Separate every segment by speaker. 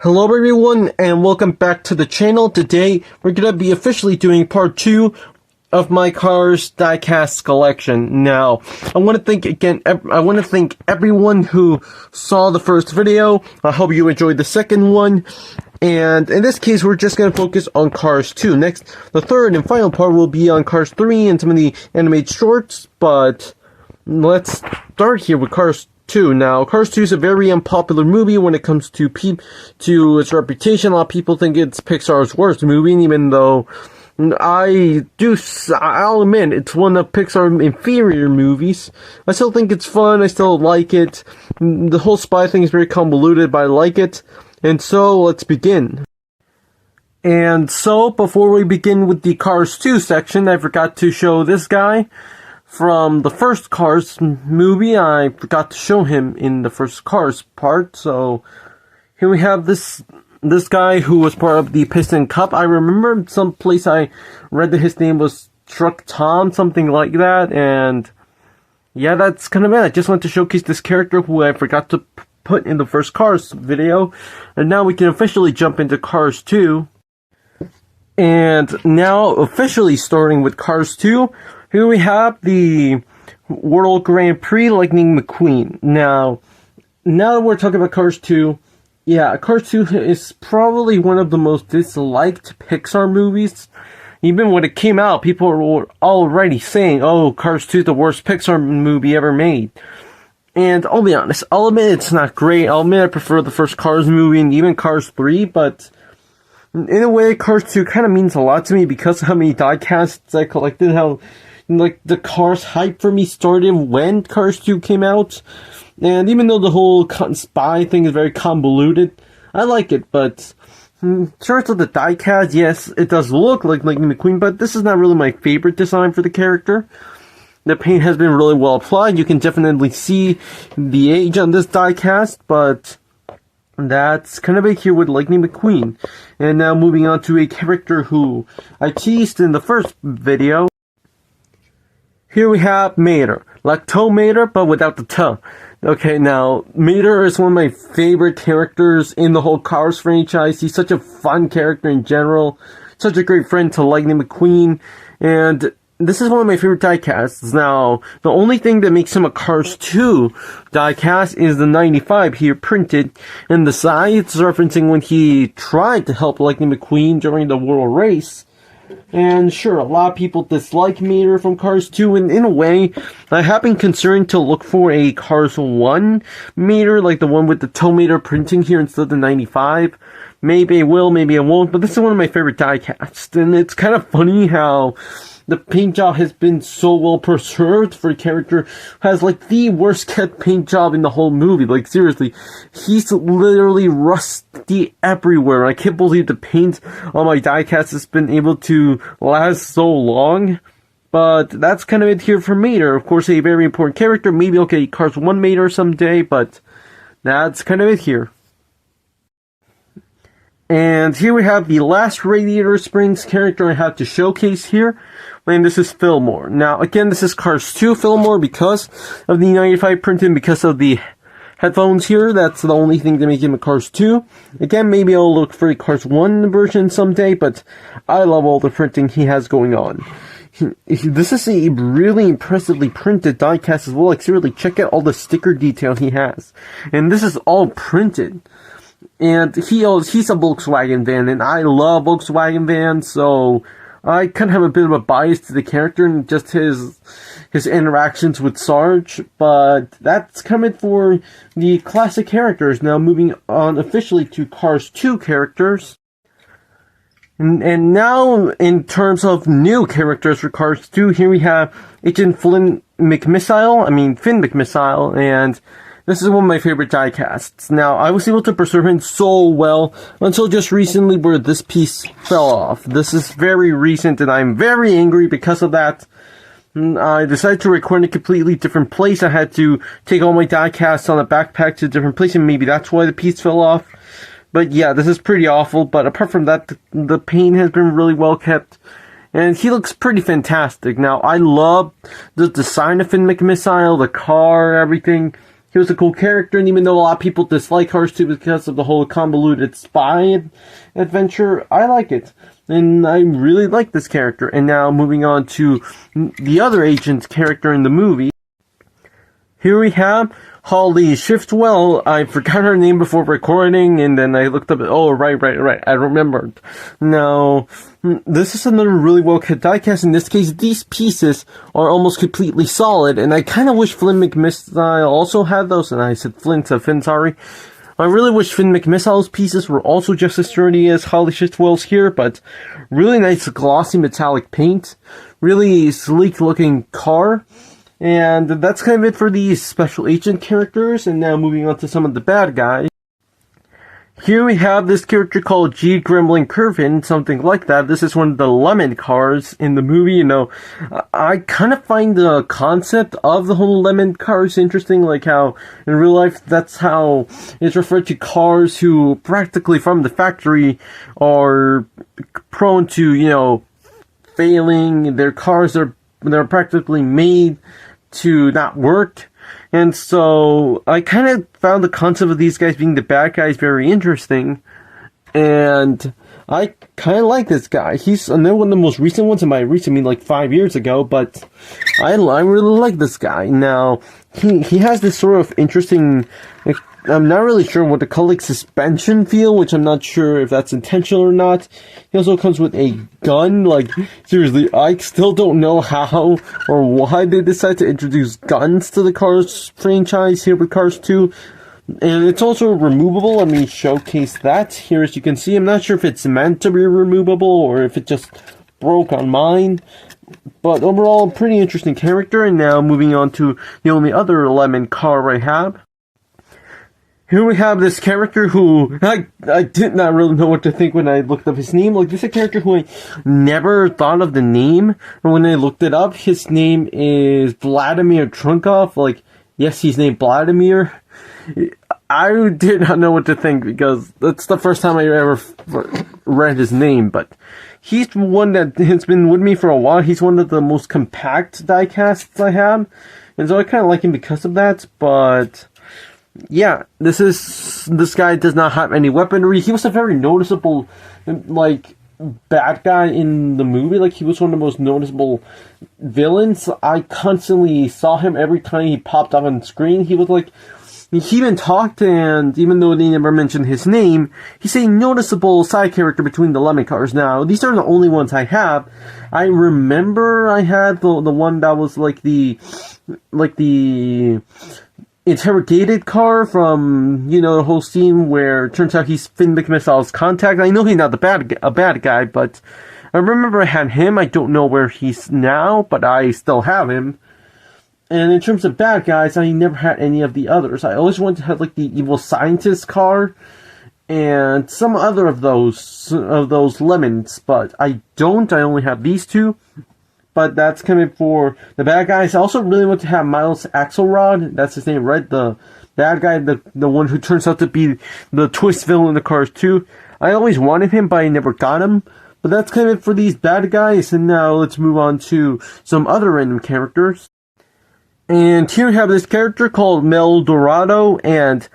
Speaker 1: Hello everyone, and welcome back to the channel. Today, we're gonna be officially doing part 2 of my Cars Diecast collection. Now, I want to thank everyone who saw the first video. I hope you enjoyed the second one. And in this case, we're just gonna focus on Cars 2. Next, the third and final part will be on Cars 3 and some of the animated shorts, but let's start here with Cars 2. Now, Cars 2 is a very unpopular movie when it comes to its reputation. A lot of people think it's Pixar's worst movie, even though I'll admit it's one of Pixar's inferior movies. I still think it's fun. I still like it. The whole spy thing is very convoluted, but I like it. And so, let's begin. And so, before we begin with the Cars 2 section, I forgot to show this guy. From the first Cars movie, I forgot to show him in the first Cars part, so here we have this guy who was part of the Piston Cup. I remember someplace I read that his name was Truck Tom, something like that, and yeah, that's kind of it. I just wanted to showcase this character who I forgot to put in the first Cars video, and now we can officially jump into Cars 2. And now, officially starting with Cars 2, here we have the World Grand Prix Lightning McQueen. Now that we're talking about Cars 2, yeah, Cars 2 is probably one of the most disliked Pixar movies. Even when it came out, people were already saying, oh, Cars 2 is the worst Pixar movie ever made. And I'll be honest, I'll admit it's not great. I'll admit I prefer the first Cars movie and even Cars 3, but in a way, Cars 2 kind of means a lot to me because of how many diecasts I collected, how the Cars hype for me started when Cars 2 came out. And even though the whole spy thing is very convoluted, I like it, but in terms of the diecast, yes, it does look like Lightning McQueen, but this is not really my favorite design for the character. The paint has been really well applied. You can definitely see the age on this diecast, but that's kind of it here with Lightning McQueen. And now moving on to a character who I teased in the first video. Here we have Mater, like Toe Mater, but without the toe. Okay, now, Mater is one of my favorite characters in the whole Cars franchise. He's such a fun character in general, such a great friend to Lightning McQueen, and this is one of my favorite diecasts. Now, the only thing that makes him a Cars 2 diecast is the 95 here printed in the side. It's referencing when he tried to help Lightning McQueen during the World Race. And sure, a lot of people dislike Mater from Cars 2, and in a way, I have been concerned to look for a Cars 1 Mater, like the one with the toe Mater printing here instead of the 95. Maybe I will, maybe I won't, but this is one of my favorite diecasts, and it's kind of funny how the paint job has been so well preserved for a character who has like the worst kept paint job in the whole movie. Like seriously, he's literally rusty everywhere. I can't believe the paint on my diecast has been able to last so long. But that's kind of it here for Mater. Of course, a very important character. Maybe I'll get Cars 1 Mater someday, but that's kind of it here. And here we have the last Radiator Springs character I have to showcase here, and this is Fillmore. Now, again, this is Cars 2 Fillmore because of the 95 printing, because of the headphones here. That's the only thing to make him a Cars 2. Again, maybe I'll look for a Cars 1 version someday, but I love all the printing he has going on. This is a really impressively printed diecast as well. Like, seriously, check out all the sticker detail he has. And this is all printed. And he's a Volkswagen van, and I love Volkswagen vans, so I kind of have a bit of a bias to the character and just his interactions with Sarge, but that's coming for the classic characters. Now moving on officially to Cars 2 characters. And now, in terms of new characters for Cars 2, here we have Agent Finn McMissile, and this is one of my favorite diecasts. Now, I was able to preserve him so well until just recently where this piece fell off. This is very recent and I'm very angry because of that. I decided to record in a completely different place. I had to take all my diecasts on a backpack to a different place, and maybe that's why the piece fell off. But yeah, this is pretty awful, but apart from that, the paint has been really well kept. And he looks pretty fantastic. Now, I love the design of Finn McMissile, the car, everything. he was a cool character, and even though a lot of people dislike Cars 2 because of the whole convoluted spy adventure, I like it. And I really like this character. And now moving on to the other agent character in the movie. Here we have Holly Shiftwell. I forgot her name before recording, and then I looked up. Oh, right. I remembered. Now, this is another really well-cut diecast. In this case, these pieces are almost completely solid, and I kind of wish Flynn McMissile also had those. And I said Flynn, sorry. I really wish Finn McMissile's pieces were also just as sturdy as Holly Shiftwell's here, but really nice glossy metallic paint. Really sleek looking car. And that's kind of it for these special agent characters, and now moving on to some of the bad guys. Here we have this character called G. Gremlin Curvin, something like that. This is one of the lemon cars in the movie. You know, I kind of find the concept of the whole lemon cars interesting, like how in real life that's how it's referred to cars who practically from the factory are prone to, you know, failing. Their cars they're practically made to not work. And so I kind of found the concept of these guys being the bad guys very interesting. And I kind of like this guy. He's another one of the most recent ones. And by recent, I mean like 5 years ago. But I really like this guy. Now, he has this sort of interesting, I'm not really sure what to call it, suspension feel, which I'm not sure if that's intentional or not. He also comes with a gun. Like, seriously, I still don't know how or why they decided to introduce guns to the Cars franchise here with Cars 2. And it's also removable. Let me showcase that here. As you can see, I'm not sure if it's meant to be removable or if it just broke on mine. But overall, pretty interesting character. And now moving on to the only other lemon car I have. Here we have this character who I did not really know what to think when I looked up his name. Like, this is a character who I never thought of the name. And when I looked it up, his name is Vladimir Trunkov. Like, yes, he's named Vladimir. I did not know what to think because that's the first time I ever read his name. But he's one that has been with me for a while. He's one of the most compact diecasts I have. And so I kind of like him because of that. But yeah, this guy does not have any weaponry. He was a very noticeable, like, bad guy in the movie. Like, he was one of the most noticeable villains. I constantly saw him every time he popped up on screen. He was like, he even talked, and even though they never mentioned his name, he's a noticeable side character between the lemon cars. Now, these are the only ones I have. I remember I had the one that was like the interrogated car from, you know, the whole scene where it turns out he's Finn McMissile's contact. I know he's not a bad guy, but I remember I had him. I don't know where he's now, but I still have him. And in terms of bad guys, I never had any of the others. I always wanted to have like the evil scientist car and some other of those lemons, but I don't. I only have these two. But that's coming for the bad guys. I also really want to have Miles Axelrod. That's his name, right? The bad guy, the one who turns out to be the twist villain in the Cars 2. I always wanted him, but I never got him. But that's kind of it for these bad guys. And now let's move on to some other random characters. And here we have this character called Mel Dorado. And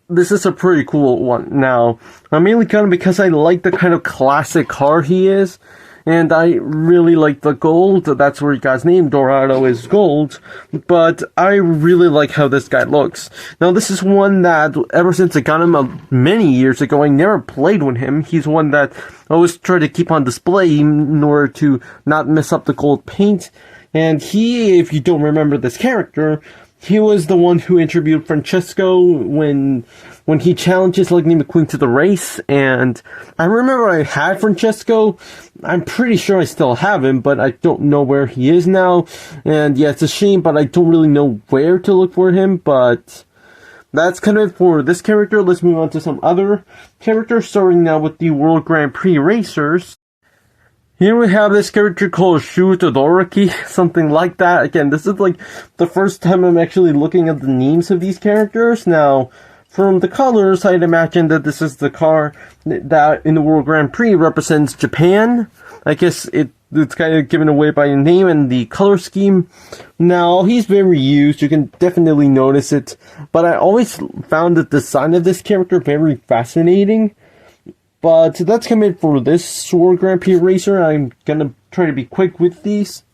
Speaker 1: this is a pretty cool one. Now, I mainly got him because I like the kind of classic car he is. And I really like the gold. That's where he got his name. Dorado is gold. But I really like how this guy looks. Now, this is one that, ever since I got him many years ago, I never played with him. He's one that I always try to keep on display in order to not mess up the gold paint. And he, if you don't remember this character, he was the one who interviewed Francesco when he challenges Lightning McQueen to the race. And I remember I had Francesco. I'm pretty sure I still have him, but I don't know where he is now. And yeah, it's a shame, but I don't really know where to look for him. But that's kind of it for this character. Let's move on to some other characters, starting now with the World Grand Prix racers. Here we have this character called Shu Todoroki, something like that. Again, this is like the first time I'm actually looking at the names of these characters. Now, from the colors, I'd imagine that this is the car that in the World Grand Prix represents Japan. I guess it's kind of given away by the name and the color scheme. Now, he's very used, you can definitely notice it, but I always found the design of this character very fascinating. But that's kind of it for this World Grand Prix Racer. I'm gonna try to be quick with these.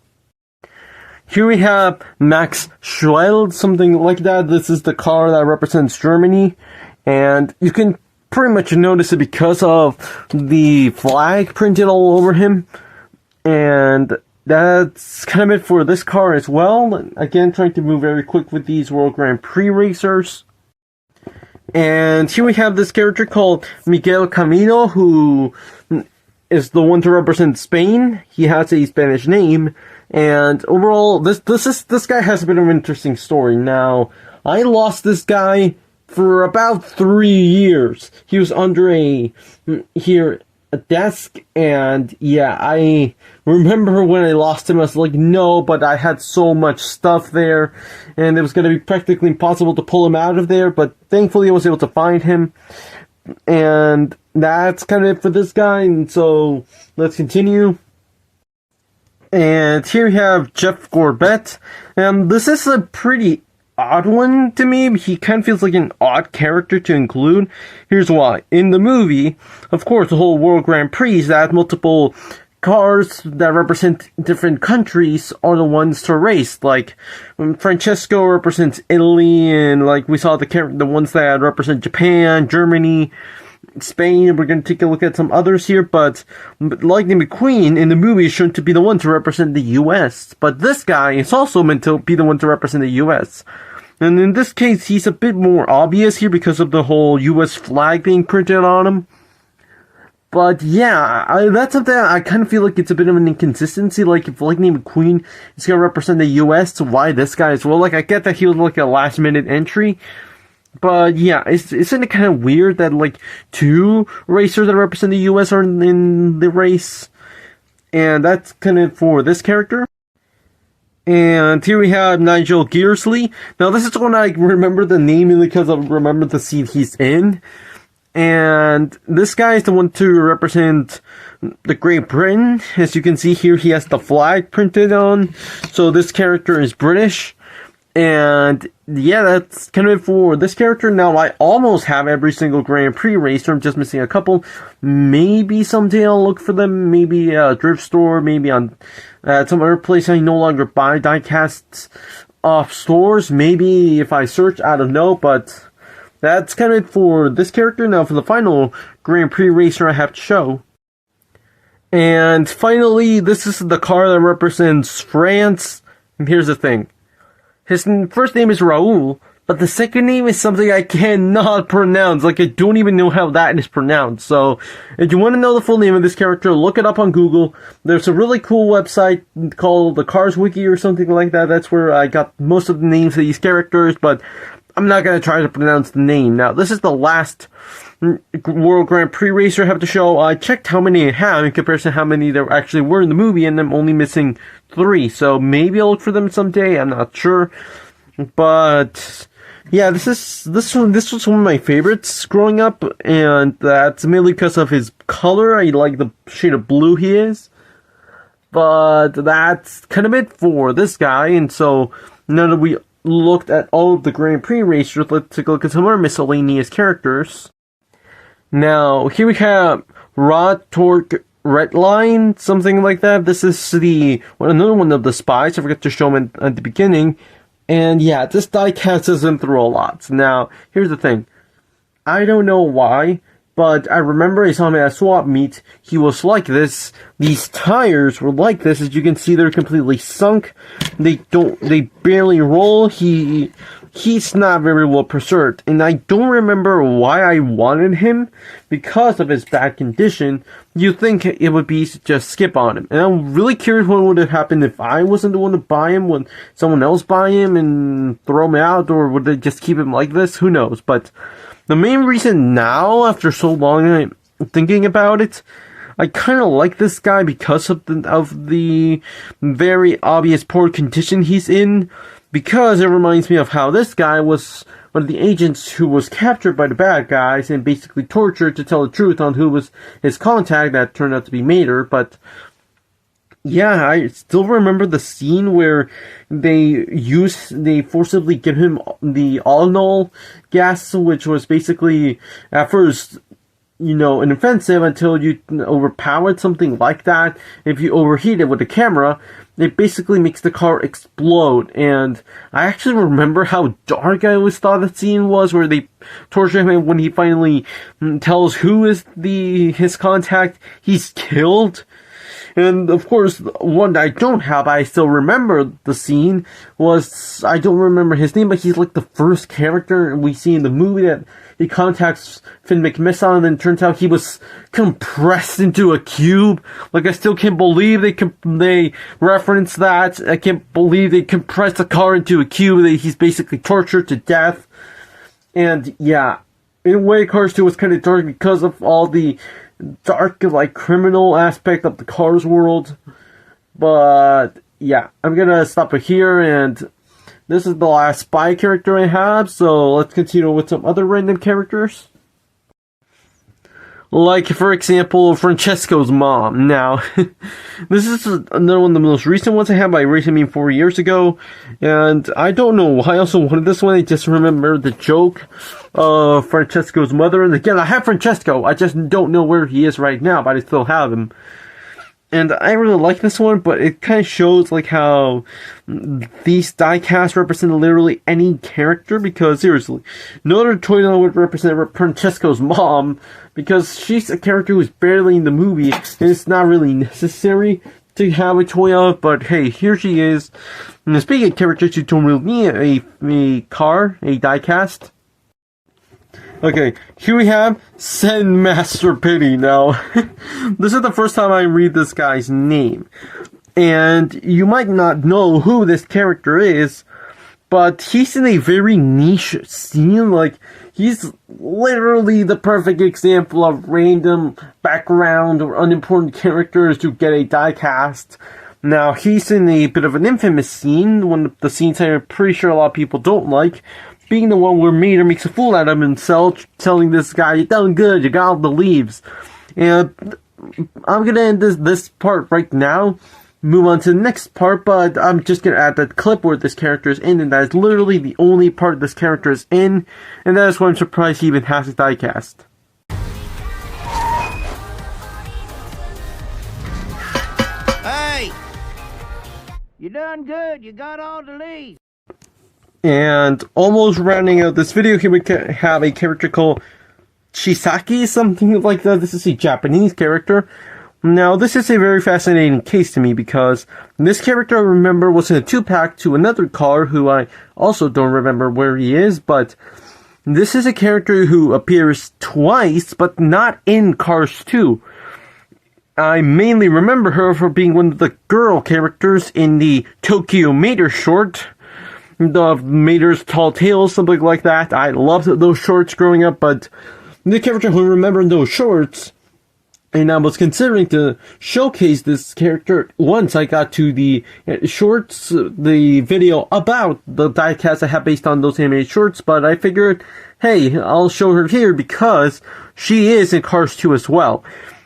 Speaker 1: Here we have Max Schweld, something like that. This is the car that represents Germany, and you can pretty much notice it because of the flag printed all over him. And that's kind of it for this car as well. Again, trying to move very quick with these World Grand Prix Racers. And here we have this character called Miguel Camino, who is the one to represent Spain. He has a Spanish name, and overall, this guy has a bit of an interesting story. Now, I lost this guy for about 3 years. He was under a desk, and yeah, I remember when I lost him, I was like, no, but I had so much stuff there, and it was going to be practically impossible to pull him out of there, but thankfully I was able to find him, and that's kind of it for this guy, and so let's continue. And here we have Jeff Gorbett, and this is a pretty odd one to me. He kind of feels like an odd character to include. Here's why. In the movie, of course, the whole World Grand Prix that multiple cars that represent different countries are the ones to race. Like, Francesco represents Italy, and like we saw the ones that represent Japan, Germany, Spain. We're going to take a look at some others here, but Lightning McQueen in the movie is shown to be the one to represent the US. But this guy is also meant to be the one to represent the US. And in this case, he's a bit more obvious here because of the whole US flag being printed on him. But yeah, that's something I kind of feel like it's a bit of an inconsistency. Like, if Lightning McQueen is going to represent the US, so why this guy as well? Like, I get that he was like a last minute entry. But yeah, isn't it kind of weird that like 2 racers that represent the US are in the race? And that's kind of for this character. And here we have Nigel Gearsley. Now this is when I remember the name because I remember the scene he's in. And this guy is the one to represent the Great Britain. As you can see here, he has the flag printed on. So this character is British. And yeah, that's kind of it for this character. Now, I almost have every single Grand Prix racer. I'm just missing a couple. Maybe someday I'll look for them. Maybe a thrift store. Maybe on some other place I no longer buy diecasts off stores. Maybe if I search, I don't know. But that's kind of it for this character. Now, for the final Grand Prix racer I have to show. And finally, this is the car that represents France. And here's the thing. His first name is Raul, but the second name is something I cannot pronounce. Like, I don't even know how that is pronounced. So, if you want to know the full name of this character, look it up on Google. There's a really cool website called the Cars Wiki or something like that. That's where I got most of the names of these characters, but I'm not going to try to pronounce the name. Now, this is the last World Grand Prix racer I have to show. I checked how many I have in comparison to how many there actually were in the movie, and I'm only missing 3. So maybe I'll look for them someday. I'm not sure, but yeah, this was one of my favorites growing up, and that's mainly because of his color. I like the shade of blue he is. But that's kind of it for this guy, and so now that we looked at all of the Grand Prix racers, let's take a look at some more miscellaneous characters. Now, here we have Rod Torque Redline, something like that. This is another one of the spies. I forgot to show him at the beginning. And yeah, this diecast has been through a lot. Now, here's the thing. I don't know why, but I remember I saw him at a swap meet. He was like this. These tires were like this. As you can see, they're completely sunk. They barely roll. He's not very well preserved, and I don't remember why I wanted him. Because of his bad condition, you'd think it would be easy to just skip on him. And I'm really curious what would have happened if I wasn't the one to buy him, would someone else buy him and throw him out, or would they just keep him like this? Who knows? But the main reason now, after so long thinking about it, I kind of like this guy because of the very obvious poor condition he's in. Because it reminds me of how this guy was one of the agents who was captured by the bad guys and basically tortured to tell the truth on who was his contact. That turned out to be Mater, but Yeah, I still remember the scene where they forcibly give him the all gas, which was basically at first, an offensive until you overpowered something like that. If you overheat it with the camera, it basically makes the car explode. And I actually remember how dark I always thought that scene was, where they torture him, and when he finally tells who is his contact, he's killed. And of course, one that I don't have, I still remember the scene, was, I don't remember his name, but he's like the first character we see in the movie that he contacts Finn McMissile, and then it turns out he was compressed into a cube. Like, I still can't believe they reference that. I can't believe they compressed the car into a cube. He's basically tortured to death. And yeah, in a way, Cars 2 was kind of dark because of all the dark, like, criminal aspect of the Cars world. But yeah, I'm gonna stop it here, and this is the last spy character I have, so let's continue with some other random characters. Like, for example, Francesco's mom. Now, this is another one of the most recent ones I have. By recent, I mean 4 years ago. And I don't know why I also wanted this one. I just remember the joke of Francesco's mother. And again, I have Francesco. I just don't know where he is right now, but I still have him. And I really like this one, but it kind of shows like how these diecasts represent literally any character, because seriously, no other toy line would represent Francesco's mom, because she's a character who's barely in the movie, and it's not really necessary to have a toy of, but hey, here she is. And speaking of characters who don't really need a diecast, okay, here we have Send Master Pity. Now, this is the first time I read this guy's name. And you might not know who this character is, but he's in a very niche scene. Like, he's literally the perfect example of random background or unimportant characters to get a diecast. Now, he's in a bit of an infamous scene, one of the scenes I'm pretty sure a lot of people don't like, being the one where Mater makes a fool out of himself, telling this guy, "You're done good, you got all the leaves." And I'm gonna end this part right now, move on to the next part, but I'm just gonna add that clip where this character is in, and that is literally the only part this character is in, and that is why I'm surprised he even has a diecast.
Speaker 2: Hey! You done good, you got all the leaves.
Speaker 1: And almost rounding out this video, here we have a character called Chisaki, something like that. This is a Japanese character. Now, this is a very fascinating case to me, because this character, I remember, was in a 2-pack to another car who I also don't remember where he is, but this is a character who appears twice, but not in Cars 2. I mainly remember her for being one of the girl characters in the Tokyo Mater short, the Mater's Tall Tales, something like that. I loved those shorts growing up, but the character who remembered those shorts, and I was considering to showcase this character once I got to the shorts, the video about the diecast I have based on those animated shorts, but I figured, hey, I'll show her here because she is in Cars 2 as well.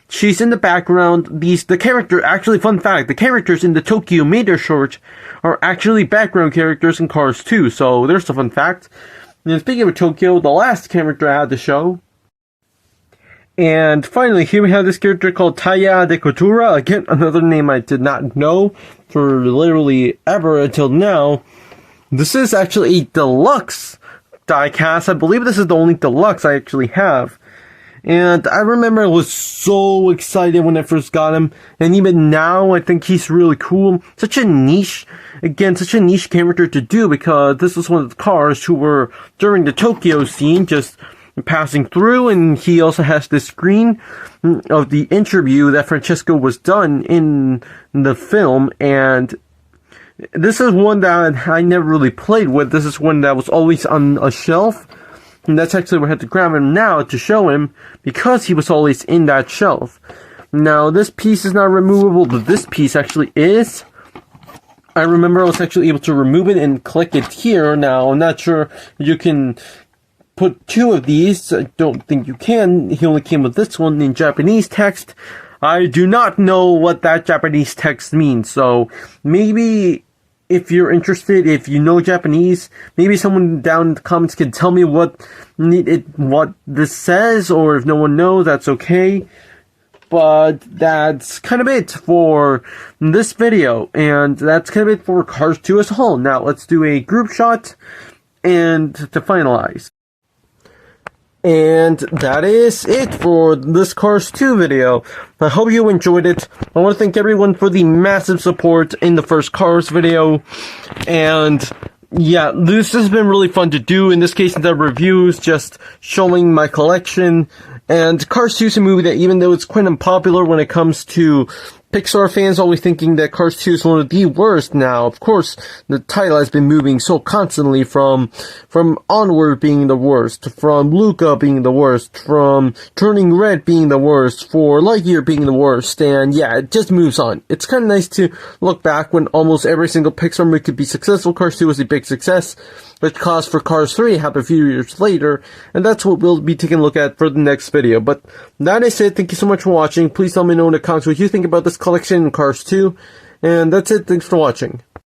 Speaker 1: She's in the background. The character, actually, fun fact, the characters in the Tokyo Mater short are actually background characters in Cars 2, so there's a fun fact. And speaking of Tokyo, the last character I had to show. And finally, here we have this character called Taya de Coutura. Again, another name I did not know for literally ever until now. This is actually a deluxe diecast. I believe this is the only deluxe I actually have. And I remember I was so excited when I first got him, and even now I think he's really cool. Such a niche character to do, because this was one of the cars who were during the Tokyo scene just passing through, and he also has this screen of the interview that Francesco was done in the film, and this is one that I never really played with. This is one that was always on a shelf. And that's actually where I had to grab him now to show him, because he was always in that shelf. Now, this piece is not removable, but this piece actually is. I remember I was actually able to remove it and click it here. Now, I'm not sure if you can put 2 of these. I don't think you can. He only came with this one in Japanese text. I do not know what that Japanese text means, so maybe if you're interested, if you know Japanese, maybe someone down in the comments can tell me what this says, or if no one knows, that's okay. But that's kind of it for this video, and that's kind of it for Cars 2 as a whole. Now, let's do a group shot, and to finalize. And that is it for this Cars 2 video. I hope you enjoyed it. I want to thank everyone for the massive support in the first Cars video. And yeah, this has been really fun to do. In this case, the reviews, just showing my collection. And Cars 2 is a movie that, even though it's quite unpopular when it comes to Pixar fans, always thinking that Cars 2 is one of the worst. Now, of course, the title has been moving so constantly from Onward being the worst, from Luca being the worst, from Turning Red being the worst, for Lightyear being the worst, and yeah, it just moves on. It's kind of nice to look back when almost every single Pixar movie could be successful. Cars 2 was a big success, which caused for Cars 3 to happen a few years later, and that's what we'll be taking a look at for the next video. But that is it. Thank you so much for watching. Please let me know in the comments what you think about this collection in Cars 2, and that's it. Thanks for watching.